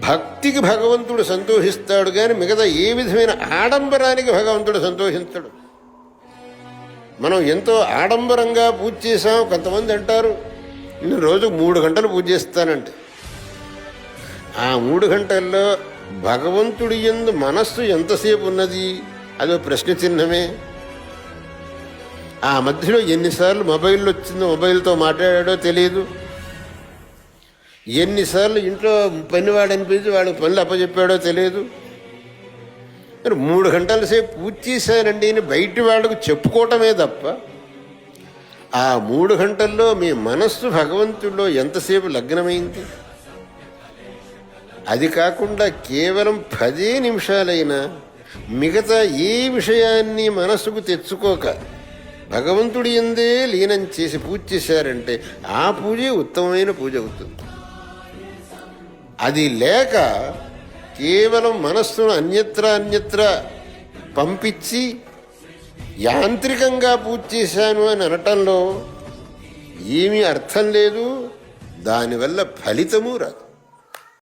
భక్తికి భగవంతుడు సంతోషిస్తాడు, కానీ మిగతా ఏ విధమైన ఆడంబరానికి భగవంతుడు సంతోషిస్తాడు. మనం ఎంతో ఆడంబరంగా పూజ చేసాం. కొంతమంది అంటారు నేను రోజుకు 3 గంటలు పూజ చేస్తానంటే, ఆ 3 గంటల్లో భగవంతుడి యందు మనస్సు ఎంతసేపు ఉన్నది అదో ప్రశ్న చిహ్నమే. ఆ మధ్యలో ఎన్నిసార్లు మొబైల్ వచ్చిందో, మొబైల్తో మాట్లాడాడో తెలియదు, ఎన్నిసార్లు ఇంట్లో పనివాడు అనిపించి వాడు పనులు అప్పచెప్పాడో తెలియదు. మరి 3 గంటల సేపు పూజ చేశానండి అని బయటి వాళ్ళకు చెప్పుకోవటమే తప్ప, ఆ 3 గంటల్లో మీ మనస్సు భగవంతుడిలో ఎంతసేపు లగ్నమైంది? అది కాకుండా కేవలం 10 నిమిషాలైనా మిగతా ఏ విషయాన్ని మనస్సుకు తెచ్చుకోక భగవంతుడి యందే లీనం చేసి పూజ చేశారంటే ఆ పూజే ఉత్తమమైన పూజ అవుతుంది. అది లేక కేవలం మనస్సును అన్యత్ర పంపించి యాంత్రికంగా పూజ చేశాను అని అనటంలో ఏమీ అర్థం లేదు, దానివల్ల ఫలితము రాదు.